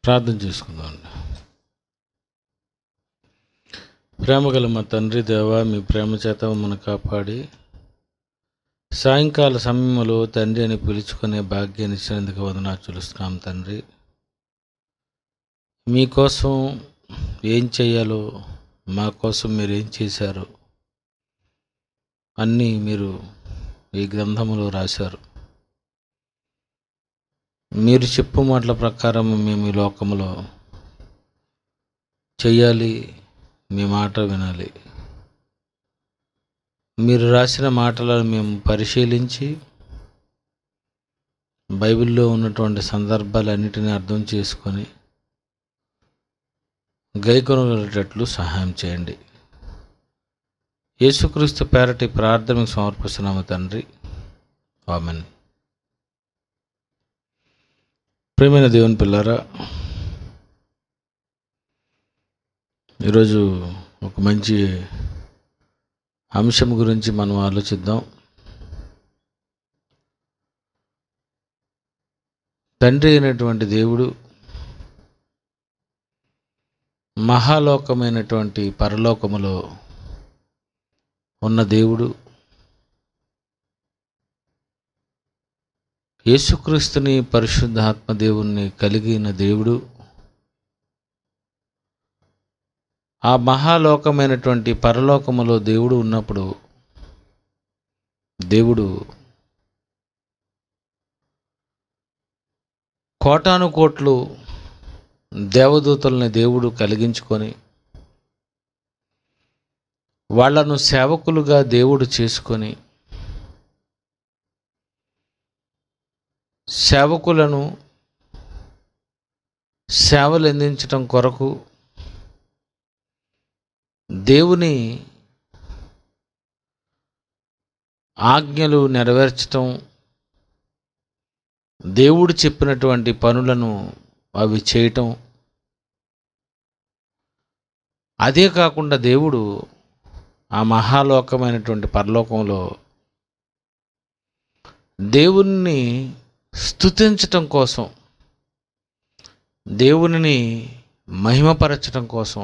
ప్రార్థన చేసుకుందాం. ప్రేమగల మా తండ్రి దేవా, మీ ప్రేమ చేత మమ్మల్ని కాపాడి సాయంకాల సమయంలో తండ్రి అని పిలుచుకునే భాగ్యాన్ని ఇచ్చినందుకు వందనాలు చెల్లిస్తున్నాం తండ్రి. మీకోసం ఏం చేయాలో, మా కోసం మీరు ఏం చేశారో అన్నీ మీరు ఈ గ్రంథములో రాశారు. మీరు చెప్పు మాటల ప్రకారం మేము ఈ లోకంలో చెయ్యాలి, మీ మాట వినాలి. మీరు రాసిన మాటలను మేము పరిశీలించి బైబిల్లో ఉన్నటువంటి సందర్భాలన్నిటినీ అర్థం చేసుకొని గైకొనగలిగేటట్లు సహాయం చేయండి. యేసుక్రీస్తు పేరటి ప్రార్థనకు సమర్పిస్తున్నాము తండ్రి, ఆమేన్. ప్రియమైన దేవుని పిల్లారా, ఈరోజు ఒక మంచి అంశం గురించి మనం ఆలోచిద్దాం. తండ్రి అయినటువంటి దేవుడు మహాలోకమైనటువంటి పరలోకములో ఉన్న దేవుడు, యేసుక్రీస్తుని పరిశుద్ధాత్మ దేవుణ్ణి కలిగిన దేవుడు, ఆ మహాలోకమైనటువంటి పరలోకములో దేవుడు ఉన్నప్పుడు దేవుడు కోటాను కోట్లు దేవదూతల్ని దేవుడు కలిగించుకొని వాళ్లను సేవకులుగా దేవుడు చేసుకొని సేవకులను సేవలు అందించటం కొరకు దేవుని ఆజ్ఞలు నెరవేర్చటం, దేవుడు చెప్పినటువంటి పనులను అవి చేయటం. అదే కాకుండా దేవుడు ఆ మహాలోకమైనటువంటి పరలోకంలో దేవుణ్ణి స్తుతించటం కోసం, దేవునిని మహిమపరచటం కోసం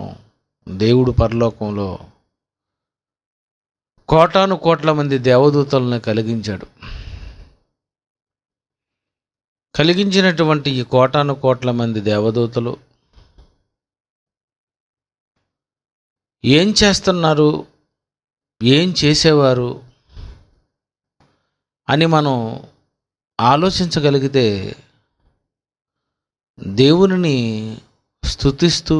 దేవుడు పరలోకంలో కోటాను కోట్ల మంది దేవదూతలను కలిగించాడు. కలిగించినటువంటి ఈ కోటాను కోట్ల మంది దేవదూతలు ఏం చేస్తున్నారు, ఏం చేసేవారు అని మనం ఆలోచించగలిగితే దేవునిని స్తుతిస్తూ,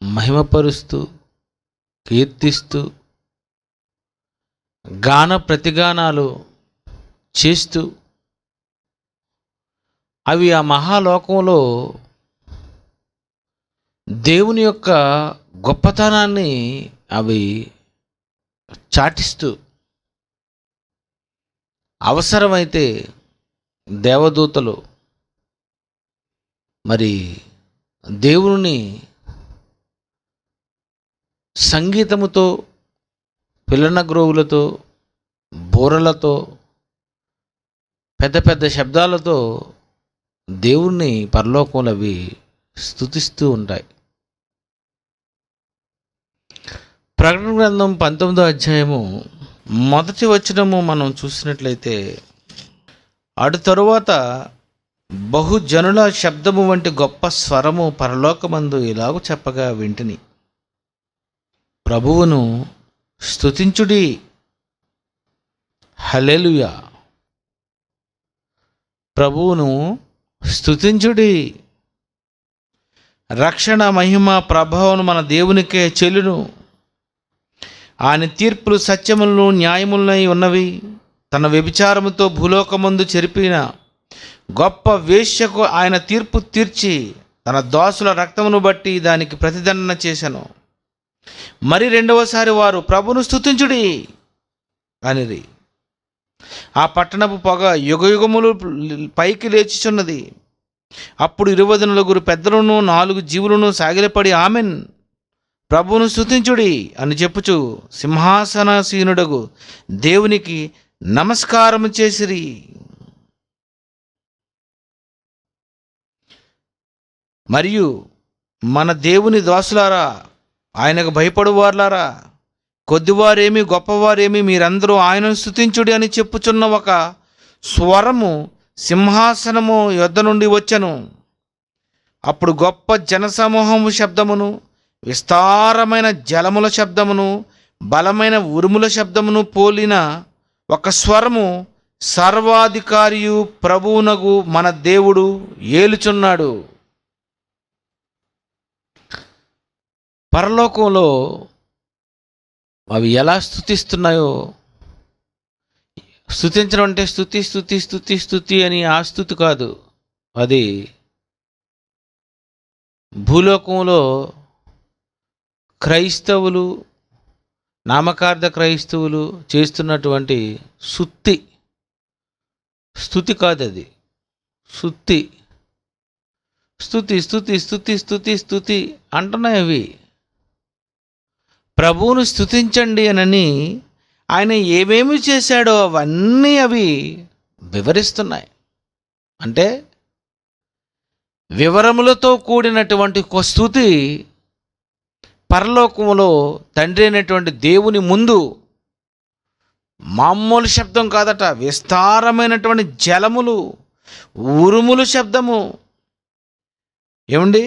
మహిమపరుస్తూ, కీర్తిస్తూ, గాన ప్రతిగానాలు చేస్తూ అవి ఆ మహాలోకంలో దేవుని యొక్క గొప్పతనాన్ని అవి చాటిస్తూ, అవసరమైతే దేవదూతలు మరి దేవుని సంగీతముతో, పిల్లన గ్రోవులతో, బూరలతో, పెద్ద పెద్ద శబ్దాలతో దేవుణ్ణి పరలోకంలో అవి స్తుతిస్తూ ఉంటాయి. ప్రకటన గ్రంథం 19వ అధ్యాయము 1వ వచనము మనం చూసినట్లయితే, అటు తరువాత బహుజనుల శబ్దము వంటి గొప్ప స్వరము పరలోకమందు ఇలాగు చెప్పగా వింటిని, ప్రభువును స్తుతించుడి, హల్లెలూయా. ప్రభువును స్తుతించుడి, రక్షణ, మహిమ, ప్రభావం మన దేవునికే చెల్లును. ఆయన తీర్పులు సత్యములను న్యాయములనై ఉన్నవి. తన వ్యభిచారముతో భూలోకమందు చెరిపిన గొప్ప వేశ్యకు ఆయన తీర్పు తీర్చి తన దాసుల రక్తమును బట్టి దానికి ప్రతిదండన చేశాను. మరి రెండవసారి వారు ప్రభును స్తుతించుడి అనిరి. ఆ పట్టణపు పొగ యుగయుగములు పైకి లేచిచున్నది. అప్పుడు 24 పెద్దలను 4 జీవులను సాగిలపడి ఆమెన్, ప్రభువును స్తుతించుడి అని చెప్పుచు సింహాసనాసీనుడగు దేవునికి నమస్కారం చేసిరి. మరియు మన దేవుని దాసులారా, ఆయనకు భయపడువారులారా, కొద్దివారేమి గొప్పవారేమి మీరందరూ ఆయనను స్తుతించుడి అని చెప్పుచున్న ఒక స్వరము సింహాసనము యొద్ద నుండి వచ్చెను. అప్పుడు గొప్ప జనసమూహము శబ్దమును, విస్తారమైన జలముల శబ్దమును, బలమైన ఉరుముల శబ్దమును పోలిన ఒక స్వరము, సర్వాధికారియు ప్రభువునగు మన దేవుడు ఏలుచున్నాడు. పరలోకంలో అవి ఎలా స్తుతిస్తున్నాయో, స్తుతించడం అంటే స్తుతి స్తుతి స్తుతి స్తుతి అని ఆ స్తుతి కాదు, అది భూలోకంలో క్రైస్తవులు, నామకార్థ క్రైస్తవులు చేస్తున్నటువంటి స్తుతి కాదు, అది స్తుతి. స్తుతి స్తుతి స్తుతి స్తుతి స్తుతి అంటున్నాయి అవి. ప్రభువును స్తుతించండి అనని ఆయన ఏమేమి చేశాడో అవన్నీ అవి వివరిస్తున్నాయి. అంటే వివరములతో కూడినటువంటి ఒక స్తుతి పరలోకములో తండ్రి అయినటువంటి దేవుని ముందు మామూలు శబ్దం కాదట, విస్తారమైనటువంటి జలములు, ఉరుములు శబ్దము. ఏమండి,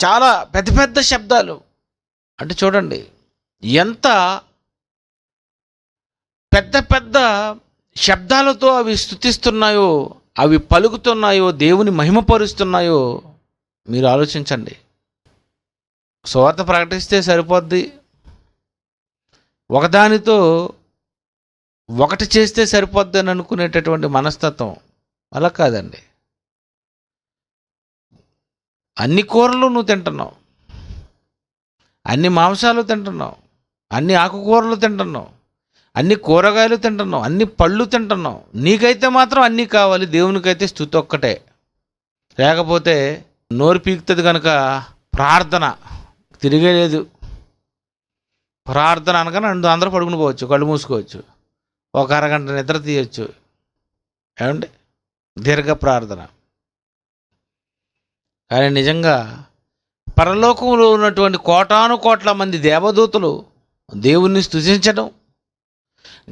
చాలా పెద్ద పెద్ద శబ్దాలు. అంటే చూడండి ఎంత పెద్ద పెద్ద శబ్దాలతో అవి స్తుతిస్తున్నాయో, అవి పలుకుతున్నాయో, దేవుని మహిమపరుస్తున్నాయో మీరు ఆలోచించండి. సువార్త ప్రకటిస్తే సరిపోద్ది, ఒకదానితో ఒకటి చేస్తే సరిపోద్ది అని అనుకునేటటువంటి మనస్తత్వం అలా కాదండి. అన్ని కూరలు నువ్వు తింటున్నావు, అన్ని మాంసాలు తింటున్నావు, అన్ని ఆకుకూరలు తింటున్నావు, అన్ని కూరగాయలు తింటున్నావు, అన్ని పళ్ళు తింటున్నావు. నీకైతే మాత్రం అన్నీ కావాలి, దేవునికైతే స్తుతి ఒక్కటే. లేకపోతే నోరు పీకుతుంది కనుక ప్రార్థన తిరిగేలేదు. ప్రార్థన అనగానే అందరూ పడుకుని పోవచ్చు, కళ్ళు మూసుకోవచ్చు, ఒక అరగంట నిద్ర తీయచ్చు. ఏమండి, దీర్ఘ ప్రార్థన. కానీ నిజంగా పరలోకంలో ఉన్నటువంటి కోటాను కోట్ల మంది దేవదూతలు దేవుణ్ణి స్తుతించడం,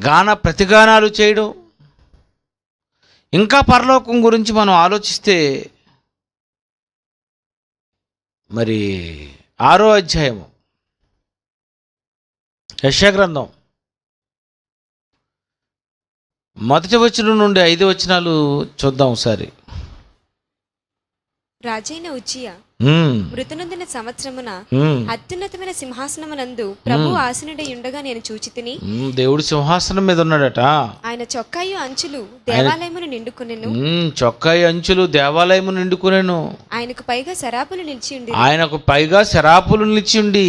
గాన ప్రతిగానాలు చేయడం. ఇంకా పరలోకం గురించి మనం ఆలోచిస్తే మరి 6వ అధ్యాయము యెషయా గ్రంథం 1వ వచనం నుండి 5వ వచనాలు చూద్దాం ఒకసారి. రాజైన ఉజ్జియా మృతునందిన సంవత్సరమున అత్యున్నతమైన సింహాసనమునందు ప్రభు ఆసీనుడై ఉండగా నేను చూచితిని. దేవుడు సింహాసనం మీద ఉన్నాడట. ఆయన చొక్కాయు అంచులు దేవాలయమును నిండుకొనెను. చొక్కాయి అంచులు దేవాలయము నిండుకొనెను. ఆయనకు పైగా శరాపులు నిలిచియుండి, ఆయనకు పైగా శరాపులు నిలిచియుండి,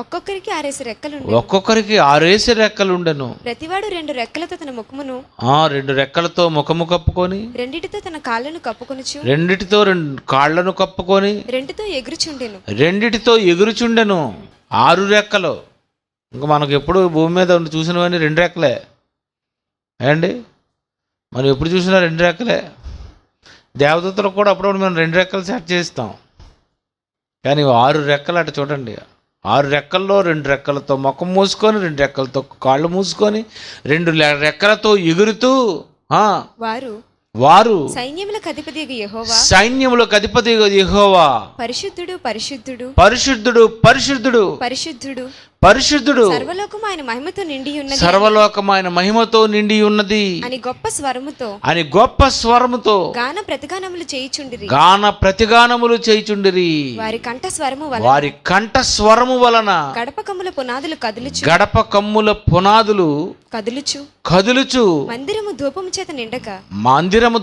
ఒక్కొక్కరికి 6 రెక్కలుండెను. ఒక్కొక్కరికి 6 రెక్కలుండెను. ప్రతివాడు 2 రెక్కలతో తన ముఖమును, 2 రెక్కలతో ముఖము కప్పుకొని, రెండిటితో తన కాళ్ళను కప్పుకొనుచు, రెండిటితో 2 కాళ్లను కప్పుకొని, రెండిటితో ఎగురుచుండెను. 6 రెక్కలు. ఇంకా మనకు ఎప్పుడు భూమి మీద చూసినవన్నీ 2 రెక్కలే అండి. మనం ఎప్పుడు చూసినా 2 రెక్కలే. దేవదూతలకు కూడా అప్పుడప్పుడు మనం 2 రెక్కలు సెట్ చేస్తాం. కానీ 6 రెక్కలు అట చూడండి. 6 రెక్కల్లో 2 రెక్కలతో ముఖం మూసుకొని, 2 రెక్కలతో కాళ్ళు మూసుకొని, 2 రెక్కలతో ఎగురుతూ వారు సైన్యములకు అధిపతియగు యెహోవా పరిశుద్ధుడు పరిశుద్ధుడు పరిశుద్ధుడు పరిశుద్ధుడు పరిశుద్ధుడు పరిశుద్ధుడు, సర్వలోకము ఆయన మహిమతో నిండి ఉన్నది, సర్వలోకము ఆయన మహిమతో నిండి ఉన్నది అని గొప్ప స్వరముతో గాన ప్రతిగానములు చేయుచుండిరి. వారి కంఠ స్వరము వలన గడప కమ్ముల పునాదులు కదులుచు మందిరము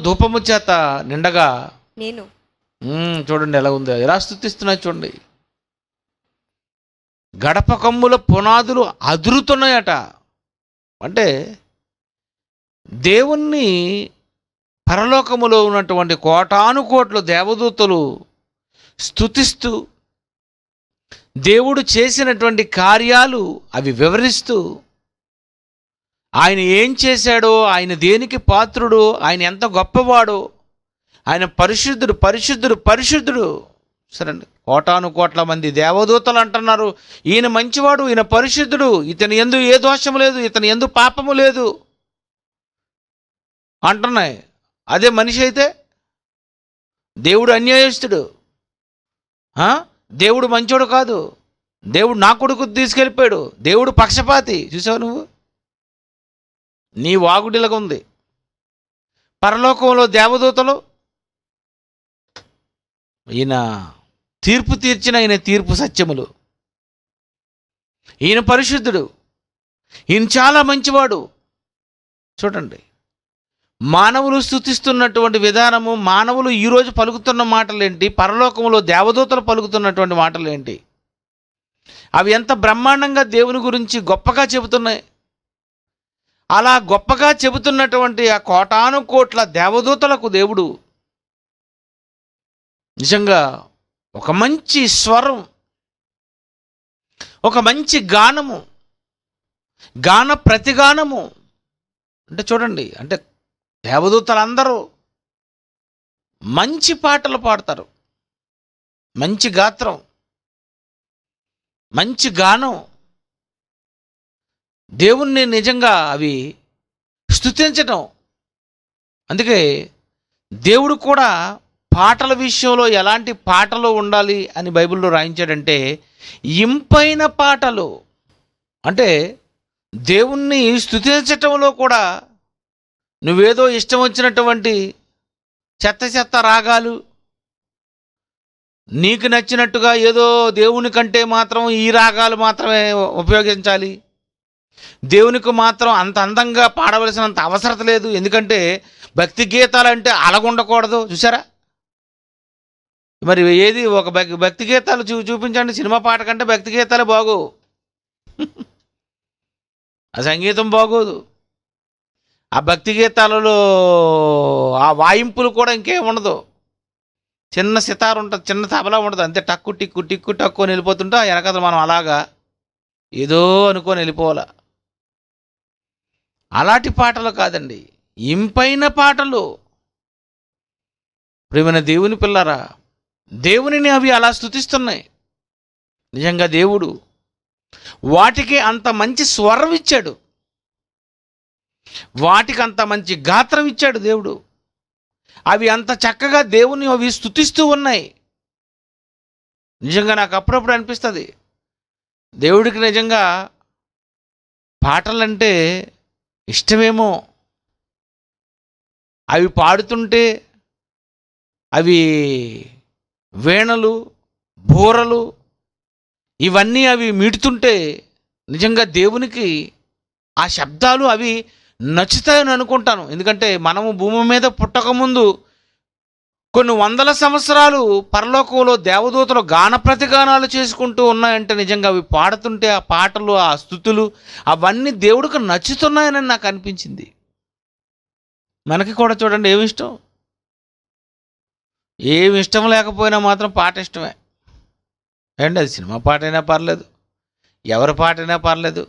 ధూపము చేత నిండగా నేను చూడండి ఎలా ఉందో, ఎలా స్తుతిస్తున్నాయి చూడండి. గడప కమ్ముల పునాదులు అదురుతున్నాయట. అంటే దేవుణ్ణి పరలోకములో ఉన్నటువంటి కోటాను కోట్ల దేవదూతలు స్తుతిస్తూ, దేవుడు చేసినటువంటి కార్యాలు అవి వివరిస్తూ, ఆయన ఏం చేశాడో, ఆయన దేనికి పాత్రుడో, ఆయన ఎంత గొప్పవాడో, ఆయన పరిశుద్ధుడు, పరిశుద్ధుడు, పరిశుద్ధుడు. సరేండి, కోటాను కోట్ల మంది దేవదూతలు అంటున్నారు ఈయన మంచివాడు, ఈయన పరిశుద్ధుడు, ఇతని యందు ఏ దోషము లేదు, ఇతని యందు పాపము లేదు అంటున్నాయి. అదే మనిషి అయితే దేవుడు అన్యాయస్తుడు, దేవుడు మంచోడు కాదు, దేవుడు నా కొడుకు తీసుకెళ్ళిపోయాడు, దేవుడు పక్షపాతి. చూసావు నువ్వు? నీ వాగుడిలాగా ఉంది. పరలోకంలో దేవదూతలు, ఈయన తీర్పు తీర్చిన ఈయన తీర్పు సత్యములు, ఈయన పరిశుద్ధుడు, ఈయన చాలా మంచివాడు. చూడండి, మానవులు స్తుతిస్తున్నటువంటి విధానము, మానవులు ఈరోజు పలుకుతున్న మాటలు ఏంటి, పరలోకంలో దేవదూతలు పలుకుతున్నటువంటి మాటలు ఏంటి, అవి ఎంత బ్రహ్మాండంగా దేవుని గురించి గొప్పగా చెబుతున్నాయి. అలా గొప్పగా చెబుతున్నటువంటి ఆ కోటాను కోట్ల దేవదూతలకు దేవుడు నిజంగా ఒక మంచి స్వరం, ఒక మంచి గానము, గాన ప్రతిగానము. అంటే చూడండి, అంటే దేవదూతలందరూ మంచి పాటలు పాడతారు, మంచి గాత్రం, మంచి గానం, దేవుణ్ణి నిజంగా అవి స్తుతించటం. అందుకే దేవుడు కూడా పాటల విషయంలో ఎలాంటి పాటలు ఉండాలి అని బైబిల్లో రాయించాడంటే ఇంపైన పాటలు. అంటే దేవుణ్ణి స్తుతించటంలో కూడా నువ్వేదో ఇష్టం వచ్చినటువంటి చెత్త చెత్త రాగాలు, నీకు నచ్చినట్టుగా ఏదో దేవుని కంటే మాత్రం ఈ రాగాలు మాత్రమే ఉపయోగించాలి, దేవునికి మాత్రం అంత అందంగా పాడవలసినంత అవసరం లేదు, ఎందుకంటే భక్తి గీతాలు అంటే అలాగుండకూడదు. చూసారా? మరి ఏది ఒక భక్తి గీతాలు చూపించండి, సినిమా పాట కంటే భక్తి గీతాలే బాగోవు. ఆ సంగీతం బాగోదు, ఆ భక్తి గీతాలలో ఆ వాయింపులు కూడా ఇంకేం ఉండదు. చిన్న సితార్ ఉంటుంది, చిన్న తబలా ఉంటుంది, అంతే. టక్కు టిక్కు టిక్కు టక్కు అని వెళ్ళిపోతుంటే ఆ వెనకథలు మనం అలాగా ఏదో అనుకొని వెళ్ళిపోవాలా. అలాంటి పాటలు కాదండి, ఇంపైన పాటలు. ప్రియమైన దేవుని పిల్లరా, దేవునిని అవి అలా స్తుతిస్తున్నాయి. నిజంగా దేవుడు వాటికి అంత మంచి స్వరం ఇచ్చాడు, వాటికి అంత మంచి గాత్రం ఇచ్చాడు దేవుడు. అవి అంత చక్కగా దేవుని అవి స్తుతిస్తూ ఉన్నాయి. నిజంగా నాకు అప్పుడప్పుడు అనిపిస్తుంది, దేవుడికి నిజంగా పాటలంటే ఇష్టమేమో. అవి పాడుతుంటే, అవి వీణలు, బూరలు ఇవన్నీ అవి మీటుతుంటే నిజంగా దేవునికి ఆ శబ్దాలు అవి నచ్చుతాయని అనుకుంటాను. ఎందుకంటే మనము భూమి మీద పుట్టకముందు కొన్ని వందల సంవత్సరాలు పరలోకంలో దేవదూతలు గాన ప్రతిగానాలు చేసుకుంటూ ఉన్నాయంటే నిజంగా అవి పాడుతుంటే ఆ పాటలు, ఆ స్తుతులు అవన్నీ దేవుడికి నచ్చుతున్నాయని నాకు అనిపించింది. మనకి కూడా చూడండి, ఏమి ఇష్టం, ఏమి ఇష్టం లేకపోయినా మాత్రం పాట ఇష్టమే అండి. అది సినిమా పాట అయినా పర్లేదు, ఎవరి పాట అయినా పర్లేదు,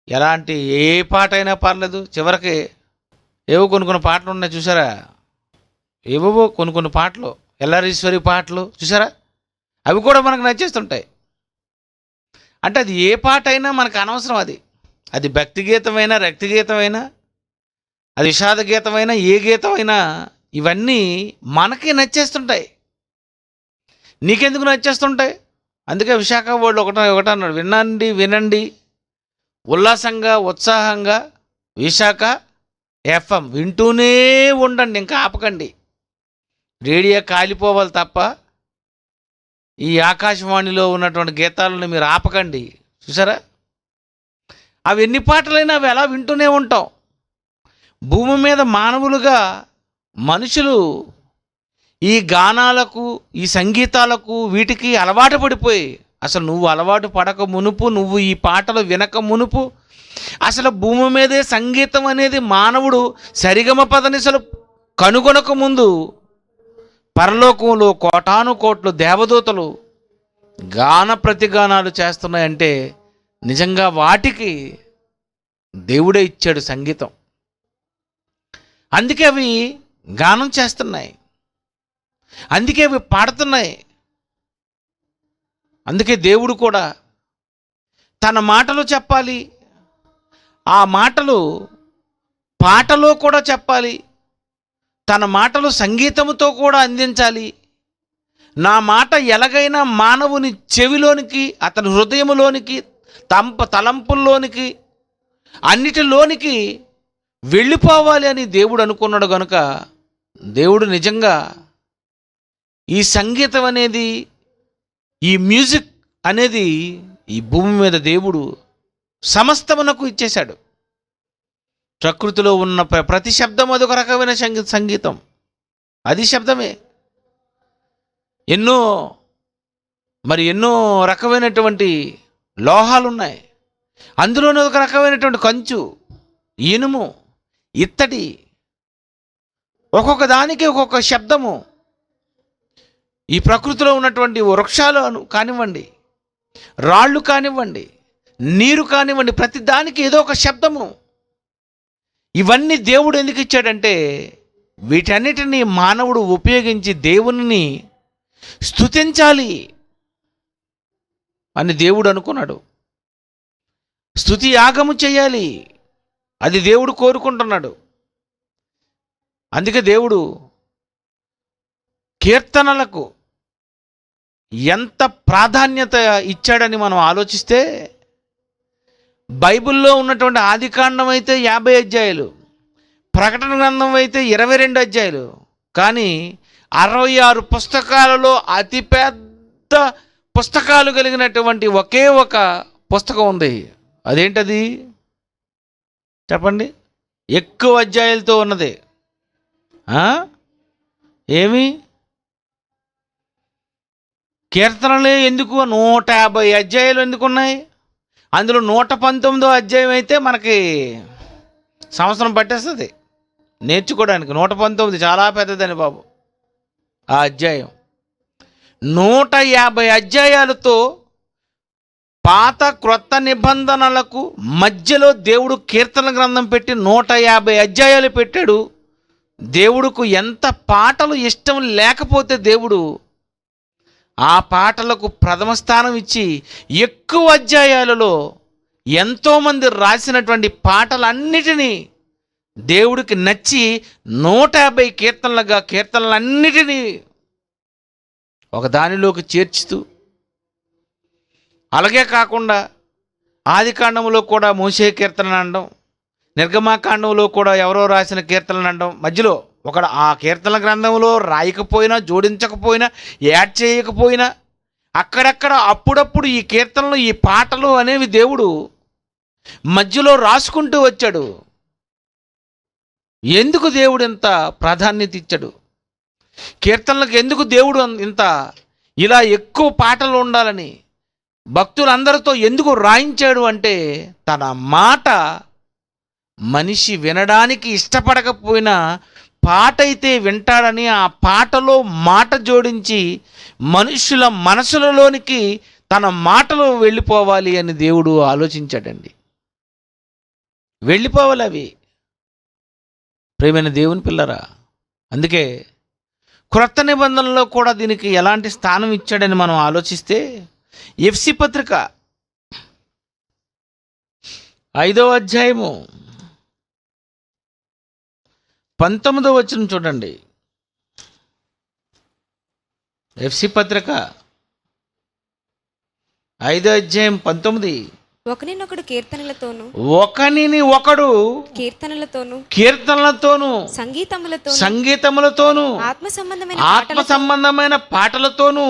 ఎలాంటి ఏ పాట అయినా పర్లేదు. చివరికి ఏవో కొన్ని పాటలు ఉన్నాయి చూసారా, ఏవో కొన్ని పాటలు, ఎల్లారీశ్వరి పాటలు చూసారా, అవి కూడా మనకు నచ్చేస్తుంటాయి. అంటే అది ఏ పాట అయినా మనకు అనవసరం. అది భక్తి గీతమైనా, రక్తి గీతమైనా, అది విషాద గీతమైనా, ఏ గీతమైనా ఇవన్నీ మనకి నచ్చేస్తుంటాయి. నీకెందుకు నచ్చేస్తుంటాయి? అందుకే విశాఖ వాళ్ళు ఒకటన్నాడు, వినండి వినండి ఉల్లాసంగా ఉత్సాహంగా విశాఖ ఎఫ్ఎం వింటూనే ఉండండి, ఇంకా ఆపకండి. రేడియో కాలిపోవాలి తప్ప ఈ ఆకాశవాణిలో ఉన్నటువంటి గీతాలను మీరు ఆపకండి. చూసారా, అవి ఎన్ని పాటలైనా అవి ఎలా వింటూనే ఉంటాం. భూమి మీద మానవులుగా మనుషులు ఈ గానాలకు, ఈ సంగీతాలకు, వీటికి అలవాటు పడిపోయి, అసలు నువ్వు అలవాటు పడక మునుపు, నువ్వు ఈ పాటలు వినక మునుపు, అసలు భూమి మీదే సంగీతం అనేది మానవుడు సరిగమ పదనిసలు కనుగొనక ముందు పరలోకంలో కోటాను కోట్లు దేవదూతలు గాన ప్రతిగానాలు చేస్తున్నాయంటే నిజంగా వాటికి దేవుడే ఇచ్చాడు సంగీతం. అందుకే అవి గానం చేస్తున్నాయి. అందుకే అవి పాడుతున్నాయి. అందుకే దేవుడు కూడా తన మాటలు చెప్పాలి, ఆ మాటలు పాటలో కూడా చెప్పాలి, తన మాటలు సంగీతముతో కూడా అందించాలి. నా మాట ఎలాగైనా మానవుని చెవిలోనికి, అతని హృదయంలోనికి, తలంపుల్లోనికి, అన్నిటిలోనికి వెళ్ళిపోవాలి అని దేవుడు అనుకున్నాడు. కనుక దేవుడు నిజంగా ఈ సంగీతం అనేది, ఈ మ్యూజిక్ అనేది ఈ భూమి మీద దేవుడు సమస్తమునకు ఇచ్చేశాడు. ప్రకృతిలో ఉన్న ప్రతి శబ్దం అదొక రకమైన సంగీతం, అది శబ్దమే. ఎన్నో రకమైనటువంటి లోహాలు ఉన్నాయి, అందులోనే ఒక రకమైనటువంటి కంచు, ఇనుము, ఇత్తడి, ఒక్కొక్క దానికి ఒక్కొక్క శబ్దము. ఈ ప్రకృతిలో ఉన్నటువంటి వృక్షాలు కానివ్వండి, రాళ్ళు కానివ్వండి, నీరు కానివ్వండి, ప్రతి దానికి ఏదో ఒక శబ్దము. ఇవన్నీ దేవుడు ఎందుకు ఇచ్చాడంటే వీటన్నిటినీ మానవుడు ఉపయోగించి దేవుని స్తుతించాలి అని దేవుడు అనుకున్నాడు. స్తుతి యాగము చేయాలి, అది దేవుడు కోరుకుంటున్నాడు. అందుకే దేవుడు కీర్తనలకు ఎంత ప్రాధాన్యత ఇచ్చాడని మనం ఆలోచిస్తే, బైబిల్లో ఉన్నటువంటి ఆదికాండం అయితే 50 అధ్యాయాలు, ప్రకటన గ్రంథం అయితే 22 అధ్యాయాలు, కానీ 66 పుస్తకాలలో అతిపెద్ద పుస్తకాలు కలిగినటువంటి ఒకే ఒక పుస్తకం ఉంది. అదేంటది చెప్పండి? ఎక్కువ అధ్యాయాలతో ఉన్నది ఏమి? కీర్తనలే ఎందుకు 150 అధ్యాయాలు ఎందుకు ఉన్నాయి? అందులో 119వ అధ్యాయం అయితే మనకి సంవత్సరం పట్టేస్తుంది నేర్చుకోవడానికి. 119 చాలా పెద్దదని బాబు ఆ అధ్యాయం. 150 అధ్యాయాలతో పాత క్రొత్త నిబంధనలకు మధ్యలో దేవుడు కీర్తన గ్రంథం పెట్టి 150 అధ్యాయాలు పెట్టాడు. దేవుడుకు ఎంత పాటలు ఇష్టం లేకపోతే దేవుడు ఆ పాటలకు ప్రథమ స్థానం ఇచ్చి ఎక్కువ అధ్యాయాలలో ఎంతోమంది రాసినటువంటి పాటలన్నిటినీ దేవుడికి నచ్చి 150 కీర్తనలన్నిటినీ ఒక దానిలోకి చేర్చుతూ, అలాగే కాకుండా ఆదికాండంలో కూడా మోషే కీర్తన అనడం, నిర్గమాకాండంలో కూడా ఎవరో రాసిన కీర్తనలు అనడం, మధ్యలో ఒకడు ఆ కీర్తన గ్రంథంలో రాయకపోయినా, జోడించకపోయినా, యాడ్ చేయకపోయినా అక్కడక్కడ అప్పుడప్పుడు ఈ కీర్తనలు, ఈ పాటలు అనేవి దేవుడు మధ్యలో రాసుకుంటూ వచ్చాడు. ఎందుకు దేవుడు ఇంత ప్రాధాన్యత ఇచ్చాడు? కీర్తనలకు ఎందుకు దేవుడు ఇంత ఇలా ఎక్కువ పాటలు ఉండాలని భక్తులందరితో ఎందుకు రాయించాడు అంటే, తన మాట మనిషి వినడానికి ఇష్టపడకపోయినా పాట అయితే వింటాడని ఆ పాటలో మాట జోడించి మనుషుల మనసులలోనికి తన మాటలు వెళ్ళిపోవాలి అని దేవుడు ఆలోచించాడండి. వెళ్ళిపోవాలి అవి, ప్రియమైన దేవుని పిల్లరా. అందుకే క్రొత్త నిబంధనలో కూడా దీనికి ఎలాంటి స్థానం ఇచ్చాడని మనం ఆలోచిస్తే, ఎఫ్సి పత్రిక 5వ అధ్యాయము 19వ వచనం చూడండి. ఎఫ్సి పత్రిక 5వ అధ్యాయం 19. ఒకనినొకడు కీర్తనలతోను, కీర్తనలతోను, సంగీతములతోను, ఆత్మ సంబంధమైన పాటలతోను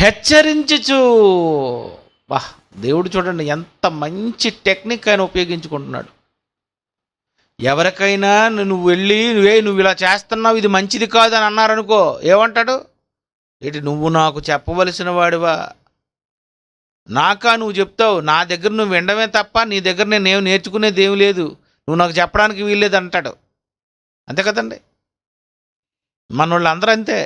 హెచ్చరించుచు. దేవుడు చూడండి ఎంత మంచి టెక్నిక్ ఆయన ఉపయోగించుకుంటున్నాడు. ఎవరికైనా నువ్వు వెళ్ళి నువ్వు ఇలా చేస్తున్నావు, ఇది మంచిది కాదు అని అన్నారనుకో, ఏమంటాడు? ఏంటి నువ్వు నాకు చెప్పవలసిన వాడివా? నాకా నువ్వు చెప్తావు? నా దగ్గర నువ్వు వినడమే తప్ప నీ దగ్గర నేను నేర్చుకునేది ఏమి లేదు, నువ్వు నాకు చెప్పడానికి వీల్లేదు అంటాడు. అంతే కదండి, మన అందరూ అంతే.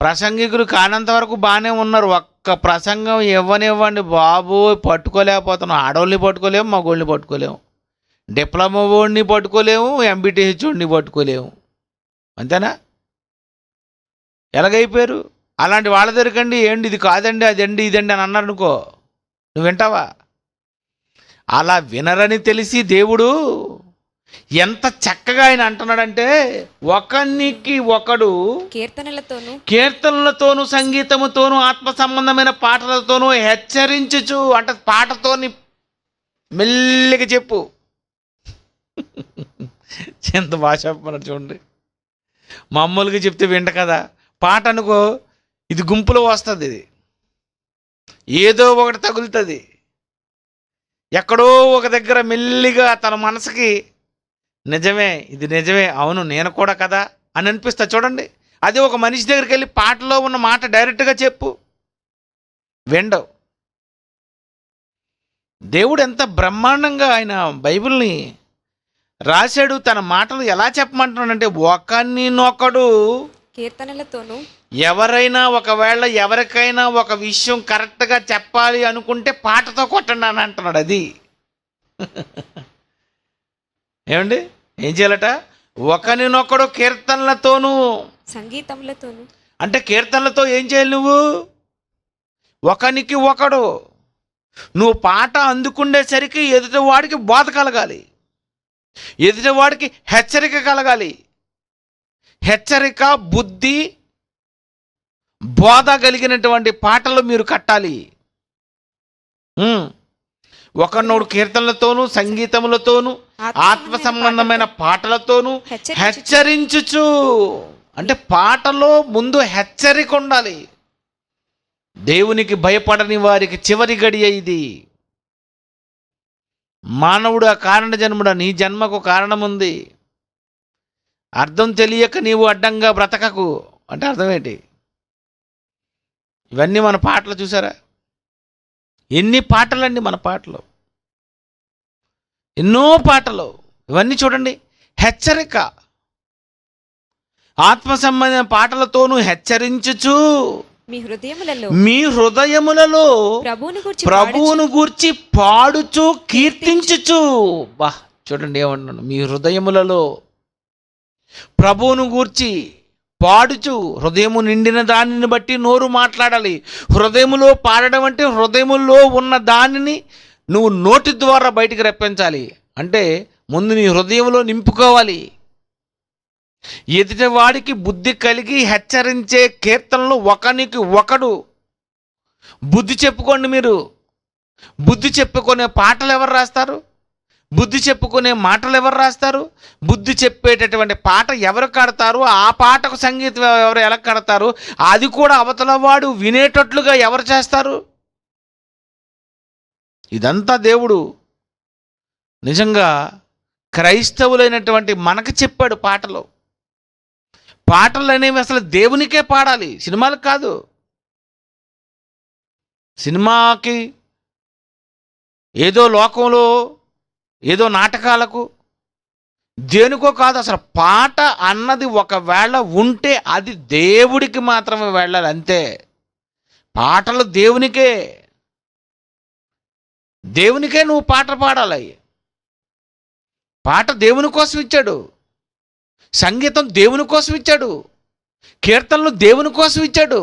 ప్రసంగికులు కానంత వరకు బాగానే ఉన్నారు. ఒక్క ప్రసంగం ఇవ్వనివ్వండి బాబు, పట్టుకోలేకపోతున్నాం. ఆడవాళ్ళని పట్టుకోలేము, మగోళ్ళని పట్టుకోలేము, డిప్లొమా వాడిని పట్టుకోలేము, ఎంబీటీహెచ్ వాడిని పట్టుకోలేము. అంతేనా? ఎలాగైపోయారు? అలాంటి వాళ్ళ దగ్గరకండి ఏంటి ఇది కాదండి అదండి ఇదండి అని అన్నారు అనుకో, నువ్వు వింటావా? అలా వినరని తెలిసి దేవుడు ఎంత చక్కగా ఆయన అంటున్నాడంటే, ఒకనికి ఒకడు కీర్తనలతోనూ సంగీతముతోనూ ఆత్మ సంబంధమైన పాటలతోనూ హెచ్చరించుచు, అంటే పాటతోని మెల్లిగా చెప్పు. ఎంత బాగా చెప్పమన్నారు చూడండి. మామూలుగా చెప్తే వింట కదా, పాట అనుకో ఇది గుంపులో వస్తుంది, ఇది ఏదో ఒకటి తగులుతుంది, ఎక్కడో ఒక దగ్గర మెల్లిగా తన మనసుకి నిజమే, ఇది నిజమే, అవును నేను కూడా కదా అని అనిపిస్తా చూడండి. అదే ఒక మనిషి దగ్గరికి వెళ్ళి పాటలో ఉన్న మాట డైరెక్ట్గా చెప్పు, విండవు. దేవుడు ఎంత బ్రహ్మాండంగా ఆయన బైబిల్ని రాశాడు. తన మాటలు ఎలా చెప్పమంటున్నాడంటే, ఒకరినొకడు కీర్తనలతోనూ, ఎవరైనా ఒకవేళ ఎవరికైనా ఒక విషయం కరెక్ట్గా చెప్పాలి అనుకుంటే పాటతో కొట్టండి అని అంటున్నాడు. అది ఏమండి, ఏం చేయాలట? ఒకరినొకడు కీర్తనలతోనూ సంగీతములతోనూ. అంటే కీర్తనలతో ఏం చేయాలి నువ్వు? ఒకనికి ఒకడు నువ్వు పాట అందుకుండేసరికి ఎదుటివాడికి బోధ కలగాలి, ఎదుటివాడికి హెచ్చరిక కలగాలి. హెచ్చరిక, బుద్ధి, బోధ కలిగినటువంటి పాటలు మీరు కట్టాలి. ఒకనోడు కీర్తనలతోనూ సంగీతములతోనూ ఆత్మ సంబంధమైన పాటలతోనూ హెచ్చరించుచు, అంటే పాటలో ముందు హెచ్చరిక ఉండాలి. దేవునికి భయపడని వారికి చివరి గడియ ఇది. మానవుడు ఆ కారణ జన్ముడా, నీ జన్మకు కారణం ఉంది. అర్థం తెలియక నీవు అడ్డంగా బ్రతకకు అంటే అర్థం ఏంటి? ఇవన్నీ మన పాటలు చూసారా? ఎన్ని పాటలండి మన పాటలు, ఎన్నో పాటలు. ఇవన్నీ చూడండి, హెచ్చరిక. ఆత్మ సంబంధమైన పాటలతోనూ హెచ్చరించుచు మీ హృదయములలో ప్రభువును గూర్చి పాడుచు కీర్తించుచు. బా చూడండి ఏమన్నాను, మీ హృదయములలో ప్రభువును గూర్చి పాడుచు. హృదయము నిండిన దానిని బట్టి నోరు మాట్లాడాలి. హృదయములో పాడడం అంటే హృదయములో ఉన్న దానిని నువ్వు నోటి ద్వారా బయటికి రప్పించాలి. అంటే ముందు నీ హృదయంలో నింపుకోవాలి. ఎదుటివాడికి బుద్ధి కలిగి హెచ్చరించే కీర్తనలు ఒకనికి ఒకడు. బుద్ధి చెప్పుకోండి. మీరు బుద్ధి చెప్పుకునే పాటలు ఎవరు రాస్తారు? బుద్ధి చెప్పుకునే మాటలు ఎవరు రాస్తారు? బుద్ధి చెప్పేటటువంటి పాట ఎవరు కడతారు? ఆ పాటకు సంగీతం ఎవరు ఎలా కడతారు? అది కూడా అవతల వాడు వినేటట్లుగా ఎవరు చేస్తారు? ఇదంతా దేవుడు నిజంగా క్రైస్తవులైనటువంటి మనకు చెప్పాడు. పాటలు అనేవి అసలు దేవునికే పాడాలి, సినిమాలకు కాదు. సినిమాకి ఏదో లోకంలో ఏదో నాటకాలకు దేనికో కాదు. అసలు పాట అన్నది ఒకవేళ ఉంటే అది దేవుడికి మాత్రమే వెళ్ళాలి, అంతే. పాటలు దేవునికే నువ్వు పాట పాడాలి. పాట దేవుని కోసం ఇచ్చాడు, సంగీతం దేవుని కోసం ఇచ్చాడు, కీర్తనలు దేవుని కోసం ఇచ్చాడు.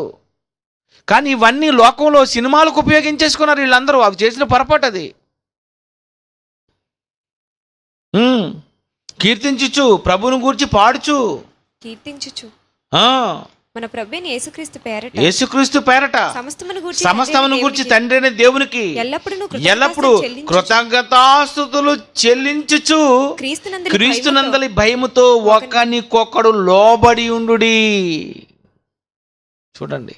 కానీ ఇవన్నీ లోకంలో సినిమాలకు ఉపయోగించేసుకున్నారు వీళ్ళందరూ. అవి చేసిన పొరపాటు అది. కీర్తించుచు, ప్రభువును గూర్చి పాడుచు, కీర్తించుచు మన ప్రభువైన యేసుక్రీస్తు పేరట సమస్తమును గూర్చి తండ్రి అయిన దేవునికి ఎల్లప్పుడూ కృతజ్ఞతాస్తుతులు చెల్లించుచు క్రీస్తునందలి భయముతో ఒకనికొకడు లోబడి ఉండుడి. చూడండి,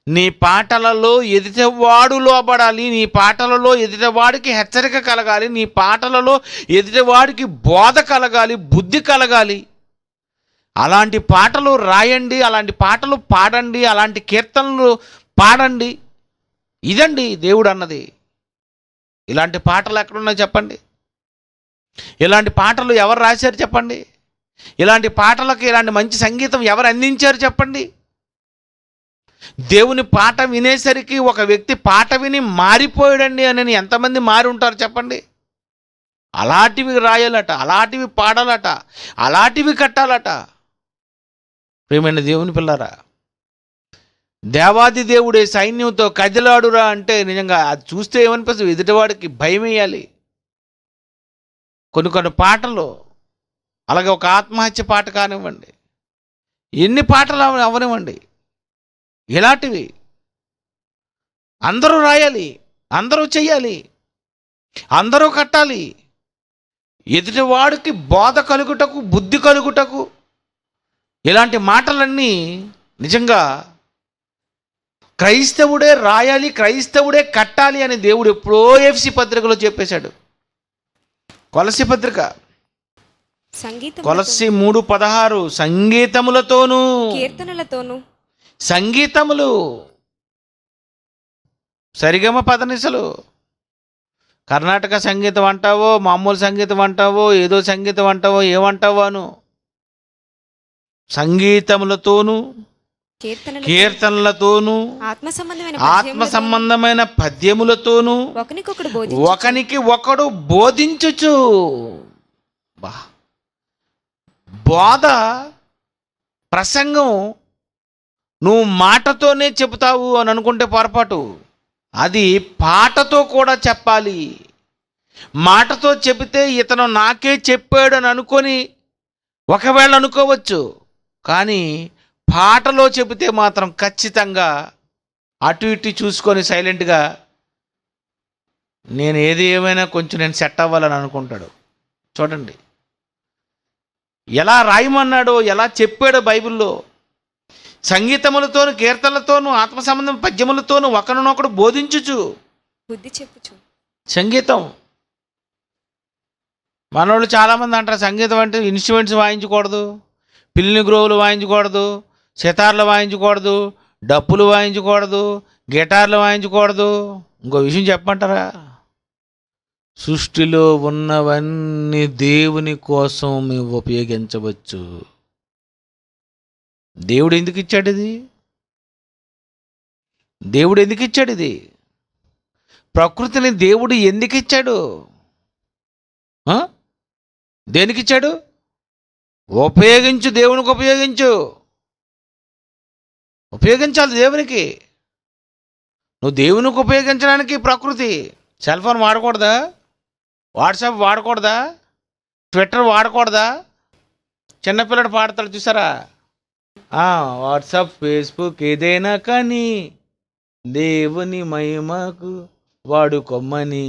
నీ పాటలలో ఎదుటివాడు లోబడాలి, నీ పాటలలో ఎదుటివాడికి హెచ్చరిక కలగాలి, నీ పాటలలో ఎదుటివాడికి బోధ కలగాలి, బుద్ధి కలగాలి. అలాంటి పాటలు రాయండి, అలాంటి పాటలు పాడండి, అలాంటి కీర్తనలు పాడండి. ఇదండి దేవుడు అన్నది. ఇలాంటి పాటలు ఎక్కడున్నాయి చెప్పండి? ఇలాంటి పాటలు ఎవరు రాశారు చెప్పండి? ఇలాంటి పాటలకు ఇలాంటి మంచి సంగీతం ఎవరు అందించారు చెప్పండి? దేవుని పాట వినేసరికి ఒక వ్యక్తి పాట విని మారిపోయాడండి అని ఎంతమంది మారి ఉంటారు చెప్పండి? అలాంటివి రాయాలట, అలాంటివి పాడాలట, అలాంటివి కట్టాలట. ప్రియమైన దేవుని పిల్లారా, దేవాది దేవుడే సైన్యంతో కదిలాడురా అంటే నిజంగా అది చూస్తే ఏమనిపిస్తుంది? ఎదుటివాడికి భయం వేయాలి. కొన్ని పాటలు, అలాగే ఒక ఆత్మహత్య పాట కానివ్వండి, ఎన్ని పాటలు అవనివ్వండి, ఇలాంటివి అందరూ రాయాలి, అందరూ చెయ్యాలి, అందరూ కట్టాలి. ఎదుటివాడికి బోధ కలుగుటకు, బుద్ధి కలుగుటకు ఇలాంటి మాటలన్నీ నిజంగా క్రైస్తవుడే రాయాలి, క్రైస్తవుడే కట్టాలి అని దేవుడు ఎప్పుడో ఎఫ్సి పత్రికలో చెప్పేశాడు. కొలస్సీ పత్రిక కొలస్సీ 3:16 సంగీతములతోనూ కీర్తనలతోనూ, సంగీతములు సరిగమ పదనిసలు, కర్ణాటక సంగీతం అంటావో, మామూలు సంగీతం అంటావో, ఏదో సంగీతం అంటావో, ఏమంటావో అను, సంగీతములతోనూ కీర్తనలతోనూ ఆత్మ సంబంధమైన పద్యములతోనూ ఒకనికి ఒకడు బోధించుచు. బోధ, ప్రసంగం నువ్వు మాటతోనే చెబుతావు అని అనుకుంటే పొరపాటు. అది పాటతో కూడా చెప్పాలి. మాటతో చెబితే ఇతను నాకే చెప్పాడు అని అనుకొని ఒకవేళ అనుకోవచ్చు, కానీ పాటలో చెబితే మాత్రం ఖచ్చితంగా అటు ఇటు చూసుకొని సైలెంట్గా నేను ఏది ఏమైనా కొంచెం నేను సెట్ అవ్వాలని అనుకుంటాడు. చూడండి ఎలా రాయమన్నాడో, ఎలా చెప్పాడో బైబిల్లో. సంగీతములతోను, కీర్తనలతోనూ, ఆత్మ సంబంధం పద్యములతోనూ ఒకరినొకడు బోధించుచు, బుద్ధి చెప్పుచు. సంగీతం మనోళ్ళు చాలామంది అంటారు సంగీతం అంటే ఇన్స్ట్రుమెంట్స్ వాయించకూడదు, పిల్లిని గ్రోవులు వాయించకూడదు, సితార్లు వాయించకూడదు, డప్పులు వాయించకూడదు, గిటార్లు వాయించకూడదు. ఇంకో విషయం చెప్పమంటారా? సృష్టిలో ఉన్నవన్నీ దేవుని కోసం మేము ఉపయోగించవచ్చు. దేవుడు ఎందుకు ఇచ్చాడు ఇది? దేవుడు ఎందుకు ఇచ్చాడు ఇది? ప్రకృతిని దేవుడు ఎందుకు ఇచ్చాడు? దేనికి ఇచ్చాడు? ఉపయోగించు, దేవునికి ఉపయోగించు. ఉపయోగించాలి దేవునికి. నువ్వు దేవునికి ఉపయోగించడానికి ప్రకృతి. సెల్ ఫోన్ వాడకూడదా? వాట్సాప్ వాడకూడదా? ట్విట్టర్ వాడకూడదా? చిన్నపిల్లడు పాడతాడు చూసారా, వాట్సాప్, ఫేస్బుక్ ఏదైనా కానీ దేవుని మహిమకు వాడుకొమ్మని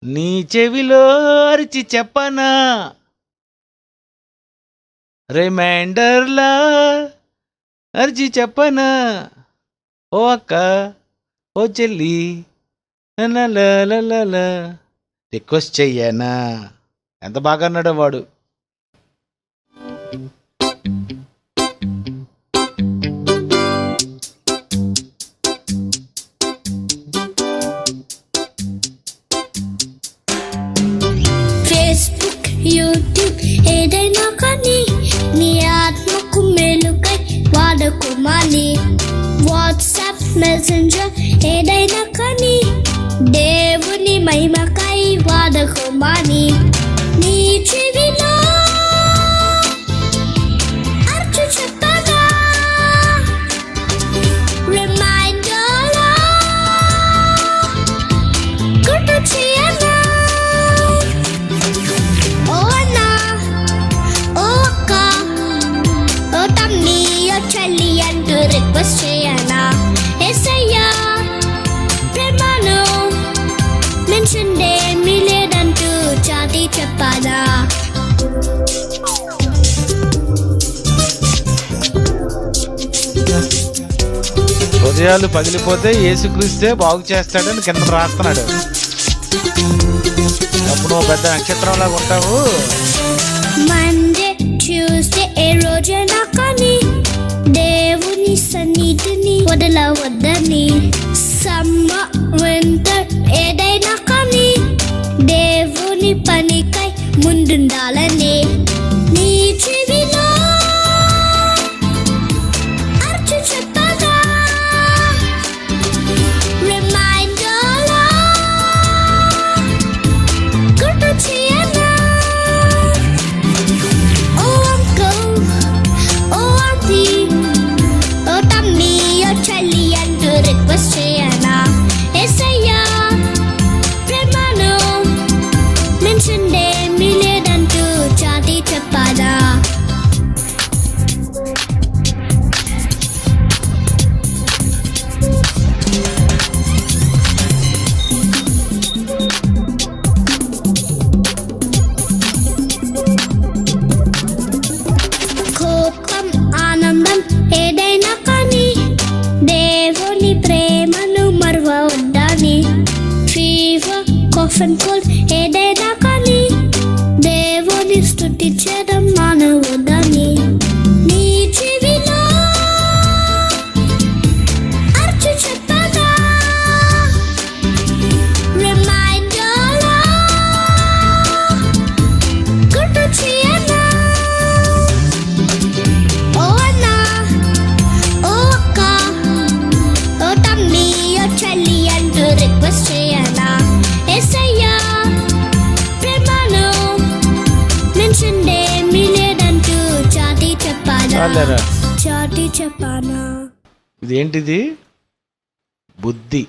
నీ చెవిలో అరిచి చెప్పనా, రిమైండర్లా అరిచి చెప్పనా, ఓ అక్క, ఓ చెల్లి, రిక్వెస్ట్ చెయ్యనా. ఎంత బాగా అన్నాడో వాడు. ఫేస్బుక్, యూట్యూబ్ ఏదైనా కానీ నీ ఆత్మకు మేలుకై వాడుకోమని. వాట్సాప్, మెసెంజర్ ఏదైనా కానీ దేవుని మహిమకై వాడుకోమని. నీ చెవిలో అర్చు చెప్పగా, రిమైండర్లా గుర్తు చేయనా, ఓ అన్నా, ఓ అక్క, ఓ తమ్మి, ఓ చెల్లి అంటూ రిక్వెస్ట్ చేయనా. యేసయ్యా ప్రేమను మెన్షన్ ఏమీ లేదంటూ చాటి చెప్పాలా. హృదయాలు పగిలిపోతే యేసుక్రీస్తే బాగు చేస్తాడని కింద రాస్తున్నాడు. అప్పుడు నువ్వు పెద్ద నక్షత్రంలాగా ఉంటావు. మండే, ట్యూస్డే ఏ రోజైనా కానీ దేవుని సన్నిధిని వదలవద్దని. సమ్మర్, వింటర్ ఏదైనా కానీ దేవుని పనికై ముందుండాలని. నీ చెవిలో అర్చు చెప్పగా, రిమైండర్లా గుర్తు చేయనా, ఓ అంకుల్, and cold ఏదైనా కానీ దేవుని స్తుతించడం మానవద్దని నీ చెవిలో అర్చు చెప్పగా రిమైండర్ గుర్తు చేయనా ఓ అన్నా ఓ అక్క ఓ తమ్మి ఓ చెల్లి అంటూ రిక్వెస్ట్ చేయనా యేసయ్యా ప్రేమను మెన్షన్డేమీ లేదంటూ చాటి చాలేరా. చెప్పానా ఇదేంటిది? బుద్ధి,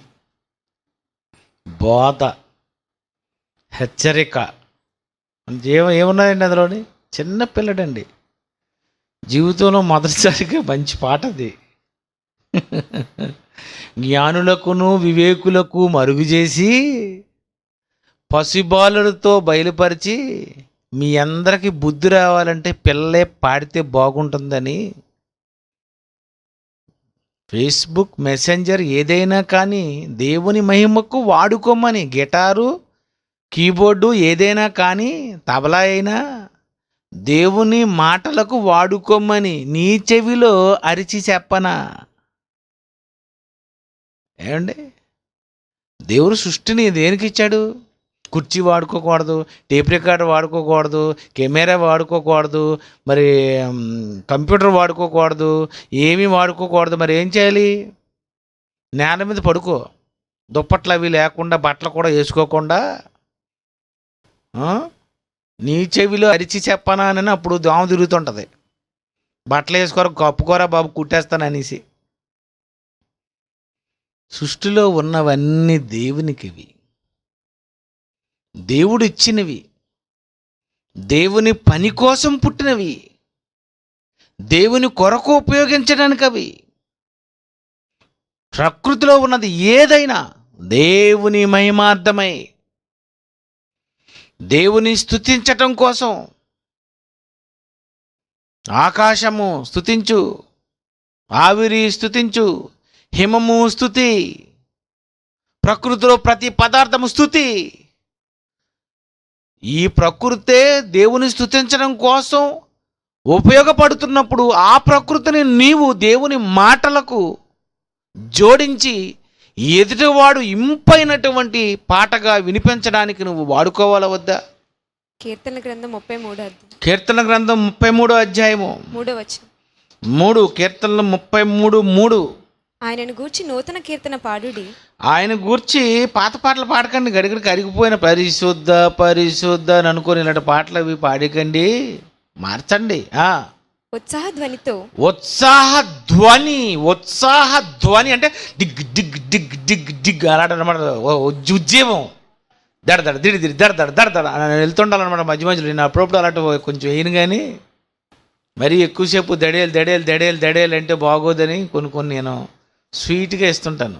బోధ, హెచ్చరిక ఏమున్నాయండి అందులోని? చిన్న పిల్లడండి, జీవితంలో మొదటిసారిగా మంచి పాట అది. జ్ఞానులకును వివేకులకు మరుగు చేసి పసిబాలులతో బయలుపరిచి మీ అందరికీ బుద్ధి రావాలంటే పిల్లలే పాడితే బాగుంటుందని ఫేస్బుక్ మెసెంజర్ ఏదైనా కానీ దేవుని మహిమకు వాడుకోమని, గిటారు కీబోర్డు ఏదైనా కానీ తబలా అయినా దేవుని మాటలకు వాడుకోమని నీ చెవిలో అరిచి చెప్పనా? ఏమండి, దేవుడు సృష్టిని దేనికి ఇచ్చాడు? కుర్చీ వాడుకోకూడదు, టేప్ రికార్డర్ వాడుకోకూడదు, కెమెరా వాడుకోకూడదు, మరి కంప్యూటర్ వాడుకోకూడదు, ఏమీ వాడుకోకూడదు. మరి ఏం చేయాలి? నేల మీద పడుకో, దుప్పట్లు అవి లేకుండా, బట్టలు కూడా వేసుకోకుండా. నీ చెవిలో అరిచి చెప్పనా అని అప్పుడు దోమ తిరుగుతుంటుంది. బట్టలు వేసుకోరా, కప్పుకోరా బాబు కుట్టేస్తాననేసి. సృష్టిలో ఉన్నవన్నీ దేవునికివి, దేవుడు ఇచ్చినవి, దేవుని పని కోసం పుట్టినవి, దేవుని కొరకు ఉపయోగించడానికి అవి. ప్రకృతిలో ఉన్నది ఏదైనా దేవుని మహిమార్థమై, దేవుని స్తుతించటం కోసం. ఆకాశము స్తుతించు, ఆవిరి స్తుతించు, హిమము స్తుతి, ప్రకృతిలో ప్రతి పదార్థము స్తుతి. ఈ ప్రకృతే దేవుని స్తుతించడం కోసం ఉపయోగపడుతున్నప్పుడు ఆ ప్రకృతిని నీవు దేవుని మాటలకు జోడించి ఎదుటివాడు ఇంపైనటువంటి పాటగా వినిపించడానికి నువ్వు వాడుకోవాలా వద్దా? కీర్తన గ్రంథం 33 కీర్తన గ్రంథం 33 అధ్యాయము 3వ వచనం. 3 కీర్తనలు 33:3. ఆయనను గూర్చి నూతన కీర్తన పాడుడి. ఆయన గూర్చి పాత పాటలు పాడకండి. గడిగడికి కరిగిపోయిన పరిశుద్ధ పరిశుద్ధ అని అనుకోని ఇలాంటి పాటలు అవి పాడకండి, మార్చండి. ఉత్సాహధ్వనితో, ఉత్సాహధ్వని అంటే డిగ్ డిగ్ డిగ్ డిగ్ డిగ్ అలాంటనమాట. ఉజ్జీవం, దడ దడ దిడి దిడి దడ దడ దడ దడ అని వెళ్తుండాలన్నమాట. మధ్య మధ్యలో నేను అప్పుడప్పుడు అలాంటి కొంచెం వేయను, కానీ మరీ ఎక్కువసేపు దడేలు దడేలు దడేలు దడేలు అంటే బాగోదని కొన్ని నేను స్వీట్గా ఇస్తుంటాను.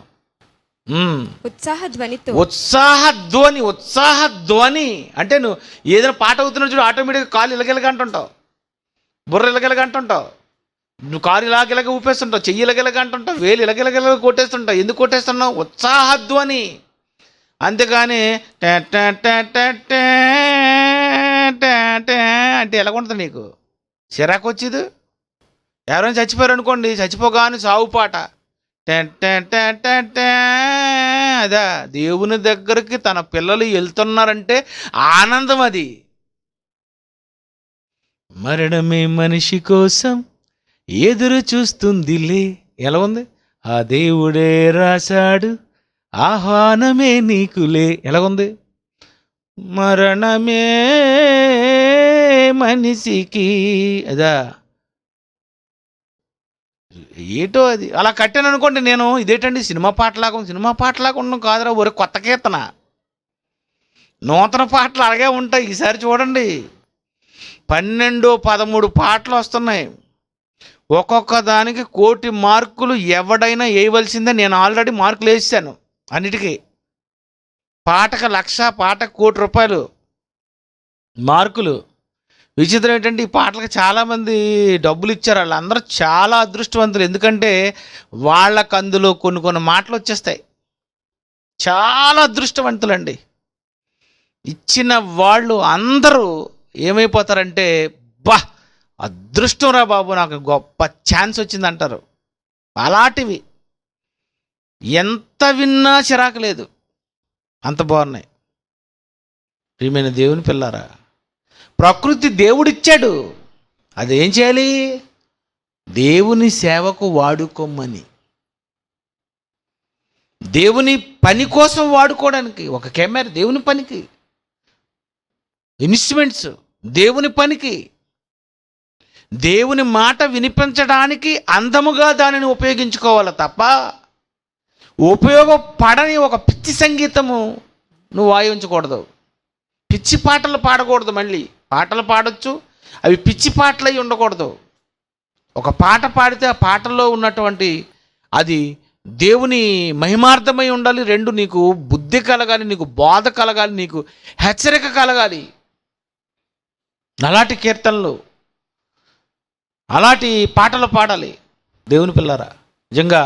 ఉత్సాహధ్వని అంటే నువ్వు ఏదైనా పాట అవుతున్నావు చూడు, ఆటోమేటిక్గా కాలు ఇలగెలగా అంటుంటావు, బుర్ర ఇలగెలగా అంటుంటావు, నువ్వు కారు ఇలాగెలగ ఊపేస్తుంటావు, చెయ్యి ఇలగెలగా అంటుంటావు, వేలు ఇలగెలగెలగా కొట్టేస్తుంటావు. ఎందుకు కొట్టేస్తున్నావు? ఉత్సాహధ్వని. అంతేగాని అంటే ఎలాగుంటుంది నీకు? చిరాకు వచ్చేది. ఎవరైనా చచ్చిపోయారు అనుకోండి, చచ్చిపోగానే సావు పాట. అదా దేవుని దగ్గరికి తన పిల్లలు వెళ్తున్నారంటే ఆనందం అది. మరణమే మనిషి కోసం ఎదురు చూస్తుందిలే. ఎలా ఉంది? ఆ దేవుడే రాశాడు ఆహ్వానమే నీకులే. ఎలాగుంది? మరణమే మనిషికి, అదా ఏటో అది. అలా కట్టాను అనుకోండి నేను, ఇదేంటండి సినిమా పాటలాగా ఉండడం కాదురా, ఒరే కొత్త కీర్తన. నూతన పాటలు అలాగే ఉంటాయి. ఈసారి చూడండి, 12, 13 పాటలు వస్తున్నాయి. ఒక్కొక్క దానికి 1,000,000 మార్కులు ఎవడైనా వేయవలసిందే. నేను ఆల్రెడీ మార్కులు వేసాను అన్నిటికీ. పాటకు 1,00,000, పాటకు 1,00,000 రూపాయలు మార్కులు. విచిత్రం ఏంటంటే ఈ పాటలకు చాలామంది డబ్బులు ఇచ్చారు. వాళ్ళందరూ చాలా అదృష్టవంతులు. ఎందుకంటే వాళ్ళకు అందులో కొన్ని మాటలు వచ్చేస్తాయి. చాలా అదృష్టవంతులండి. ఇచ్చిన వాళ్ళు అందరూ ఏమైపోతారంటే, బా అదృష్టం రా బాబు, నాకు గొప్ప ఛాన్స్ వచ్చిందంటారు. అలాంటివి ఎంత విన్నా చిరాకు లేదు, అంత బాగున్నాయి. ప్రియమైన దేవుని పిల్లారా, ప్రకృతి దేవుడిచ్చాడు, అదేం చేయాలి? దేవుని సేవకు వాడుకోమని, దేవుని పని కోసం వాడుకోవడానికి. ఒక కెమెరా దేవుని పనికి, ఇన్స్ట్రుమెంట్స్ దేవుని పనికి, దేవుని మాట వినిపించడానికి అందముగా దానిని ఉపయోగించుకోవాలి తప్ప ఉపయోగపడని ఒక పిచ్చి సంగీతము నువ్వు వాయించకూడదు. పిచ్చి పాటలు పాడకూడదు. మళ్ళీ పాటలు పాడొచ్చు, అవి పిచ్చి పాటలు అయి ఉండకూడదు. ఒక పాట పాడితే ఆ పాటల్లో ఉన్నటువంటి అది దేవుని మహిమార్థమై ఉండాలి. రెండు, నీకు బుద్ధి కలగాలి, నీకు బోధ కలగాలి, నీకు హెచ్చరిక కలగాలి. అలాంటి కీర్తనలు, అలాంటి పాటలు పాడాలి. దేవుని పిల్లారా, నిజంగా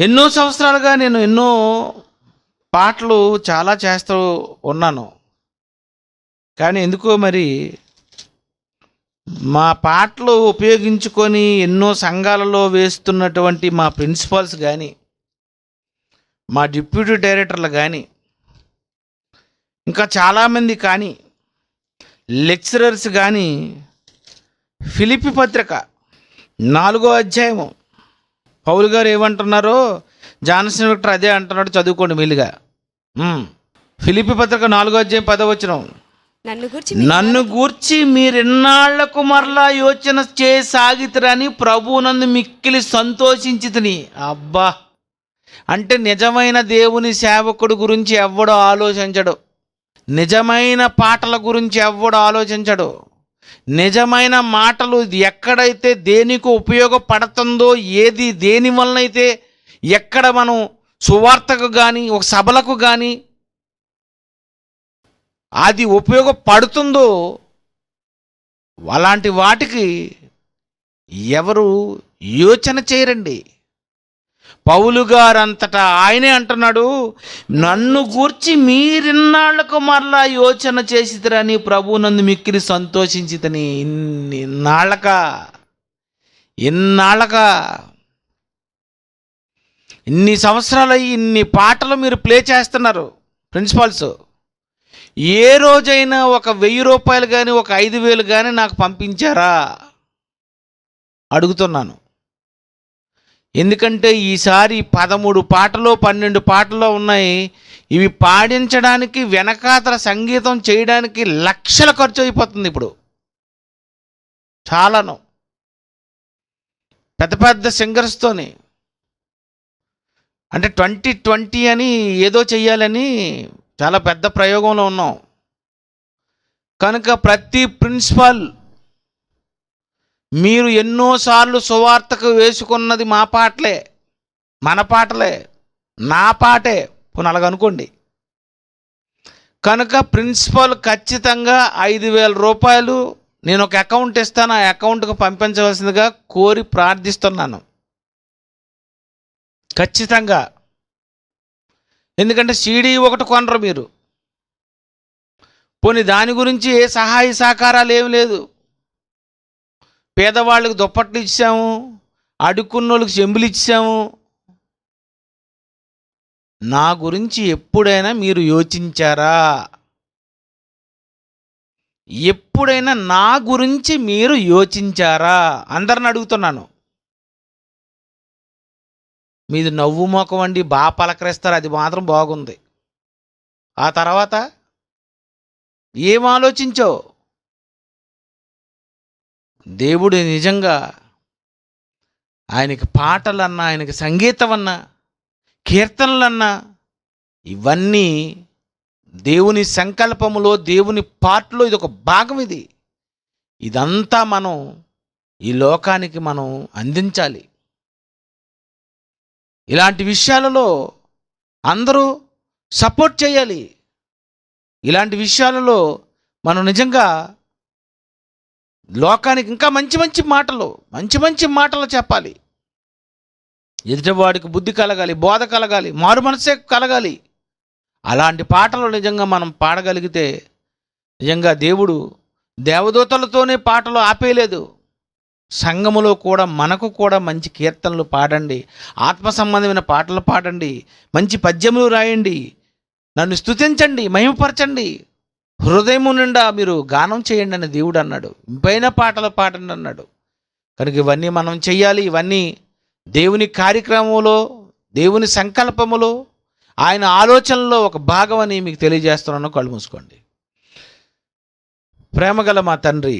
ఎన్నో సంవత్సరాలుగా నేను ఎన్నో పాటలు చాలా చేస్తూ ఉన్నాను. కానీ ఎందుకో మరి మా పాటలు ఉపయోగించుకొని ఎన్నో సంఘాలలో వేస్తున్నటువంటి మా ప్రిన్సిపాల్స్ కానీ, మా డిప్యూటీ డైరెక్టర్లు కానీ, ఇంకా చాలామంది కానీ, లెక్చరర్స్ కానీ, ఫిలిప్పీ పత్రిక 4వ అధ్యాయము పౌలు గారు ఏమంటున్నారో జాన్సన్ విక్టర్ అదే అంటున్నాడు, చదువుకోండి మెల్లిగా. ఫిలిప్పీ పత్రిక 4వ అధ్యాయం 10వ వచనం, నన్ను గూర్చి మీరెన్నాళ్లకు మరలా యోచన చేయసాగితురని ప్రభువునందు మిక్కిలి సంతోషించితిని. అబ్బా, అంటే నిజమైన దేవుని సేవకుడు గురించి ఎవ్వడో ఆలోచించడు, నిజమైన పాటల గురించి ఎవ్వడో ఆలోచించడు. నిజమైన మాటలు ఎక్కడైతే దేనికి ఉపయోగపడుతుందో, ఏది దేని వలనైతే ఎక్కడ మనం సువార్తకు కానీ ఒక సభలకు కానీ అది ఉపయోగపడుతుందో అలాంటి వాటికి ఎవరు యోచన చేయరండి. పౌలు గారంతటా ఆయనే అంటున్నాడు, నన్ను గూర్చి మీరిన్నాళ్లకు మరలా యోచన చేసిరని ప్రభువునందు మిక్కిలి సంతోషించితని. ఇన్నాళ్ళక ఇన్ని సంవత్సరాలు ఇన్ని పాటలు మీరు ప్లే చేస్తున్నారు ప్రిన్సిపాల్స్. ఏ రోజైనా ఒక 1000 రూపాయలు కానీ ఒక 5000 కానీ నాకు పంపించారా అడుగుతున్నాను. ఎందుకంటే ఈసారి 13 పాటలు 12 పాటలు ఉన్నాయి. ఇవి పాడించడానికి వెనకాతల సంగీతం చేయడానికి లక్షల ఖర్చు అయిపోతుంది. ఇప్పుడు చాలాను పెద్ద పెద్ద సింగర్స్తోని, అంటే 2020 అని ఏదో చెయ్యాలని చాలా పెద్ద ప్రయోగంలో ఉన్నాం. కనుక ప్రతి ప్రిన్సిపాల్, మీరు ఎన్నోసార్లు సువార్తకు వేసుకున్నది మా పాటలే, మన పాటలే, నా పాటే పోనీ అలాగనుకోండి. కనుక ప్రిన్సిపాల్ ఖచ్చితంగా 5000 రూపాయలు నేను ఒక అకౌంట్ ఇస్తాను, ఆ అకౌంట్కు పంపించవలసిందిగా కోరి ప్రార్థిస్తున్నాను ఖచ్చితంగా. ఎందుకంటే సీడీ ఒకటి కొనరు మీరు. పోనీ దాని గురించి ఏ సహాయ సహకారాలు ఏమి లేదు. పేదవాళ్ళకి దుప్పట్లు ఇచ్చాము, అడుక్కున్నోళ్ళకి చెంబులు ఇచ్చాము. నా గురించి ఎప్పుడైనా మీరు యోచించారా? ఎప్పుడైనా నా గురించి మీరు యోచించారా? అందరిని అడుగుతున్నాను. మీది నవ్వు మొఖం అండి, బాగా పలకరిస్తారు, అది మాత్రం బాగుంది. ఆ తర్వాత ఏం ఆలోచించావు? దేవుడు నిజంగా ఆయనకి పాటలన్నా, ఆయనకి సంగీతం అన్నా, కీర్తనలన్నా ఇవన్నీ దేవుని సంకల్పములో, దేవుని పాటలో ఇది ఒక భాగం. ఇదంతా మనం ఈ లోకానికి మనం అందించాలి. ఇలాంటి విషయాలలో అందరూ సపోర్ట్ చేయాలి. ఇలాంటి విషయాలలో మనం నిజంగా లోకానికి ఇంకా మంచి మంచి మాటలు చెప్పాలి. ఎదుటివాడికి బుద్ధి కలగాలి, బోధ కలగాలి, మారు మనసే కలగాలి. అలాంటి పాటలు నిజంగా మనం పాడగలిగితే నిజంగా దేవుడు దేవదూతలతోనే పాటలు ఆపేయలేదు. సంఘములో కూడా మనకు కూడా మంచి కీర్తనలు పాడండి, ఆత్మ సంబంధమైన పాటలు పాడండి, మంచి పద్యములు రాయండి, నన్ను స్తుతించండి, మహిమపరచండి, హృదయము నిండా మీరు గానం చేయండి అని దేవుడు అన్నాడు. ఇంపైన పాటలు పాడండి అన్నాడు. కనుక ఇవన్నీ మనం చెయ్యాలి. ఇవన్నీ దేవుని కార్యక్రమంలో, దేవుని సంకల్పములో, ఆయన ఆలోచనలో ఒక భాగం అని మీకు తెలియజేస్తున్నాను. కళ్ళు మూసుకోండి. ప్రేమగల మా తండ్రి,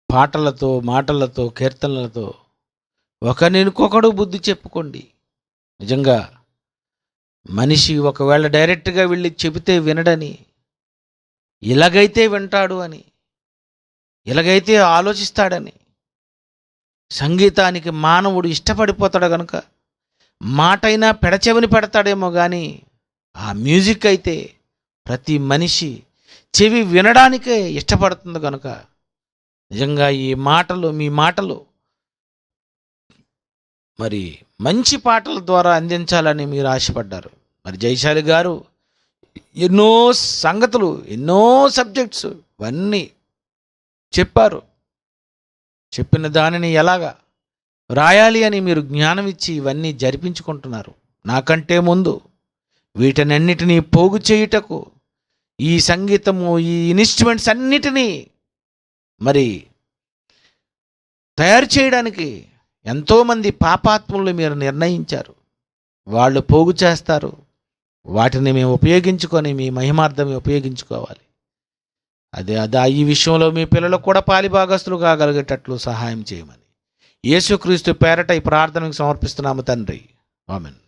పాటలతో, మాటలతో, కీర్తనలతో ఒకరికొకడు బుద్ధి చెప్పుకోండి. నిజంగా మనిషి ఒకవేళ డైరెక్ట్గా వెళ్ళి చెబితే వినడని, ఇలాగైతే వింటాడు అని, ఇలాగైతే ఆలోచిస్తాడని, సంగీతానికి మానవుడు ఇష్టపడిపోతాడు కనుక మాటైనా పెడచెవిని పెడతాడేమో కానీ ఆ మ్యూజిక్ అయితే ప్రతి మనిషి చెవి వినడానికే ఇష్టపడుతుంది కనుక నిజంగా ఈ మాటలు, మీ మాటలు మరి మంచి పాటల ద్వారా అందించాలని మీరు ఆశపడ్డారు. మరి జయశాలి గారు ఎన్నో సంగతులు, ఎన్నో సబ్జెక్ట్స్ ఇవన్నీ చెప్పారు. చెప్పిన దానిని ఎలాగా రాయాలి అని మీరు జ్ఞానం ఇచ్చి ఇవన్నీ జరిపించుకుంటున్నారు. నాకంటే ముందు వీటన్నిటినీ పోగు చేయుటకు ఈ సంగీతము, ఈ ఇన్స్ట్రుమెంట్స్ అన్నిటినీ మరి తయారు చేయడానికి ఎంతోమంది పాపాత్ములు మీరు నిర్ణయించారు. వాళ్ళు పోగు చేస్తారు, వాటిని మేము ఉపయోగించుకొని మీ మహిమార్థమే ఉపయోగించుకోవాలి. అదే ఈ విషయంలో మీ పిల్లలకు కూడా పాలిభాగస్తులు కాగలిగేటట్లు సహాయం చేయమని యేసుక్రీస్తు పేరట ఈ ప్రార్థనకు సమర్పిస్తున్నాము తండ్రి. ఆమేన్.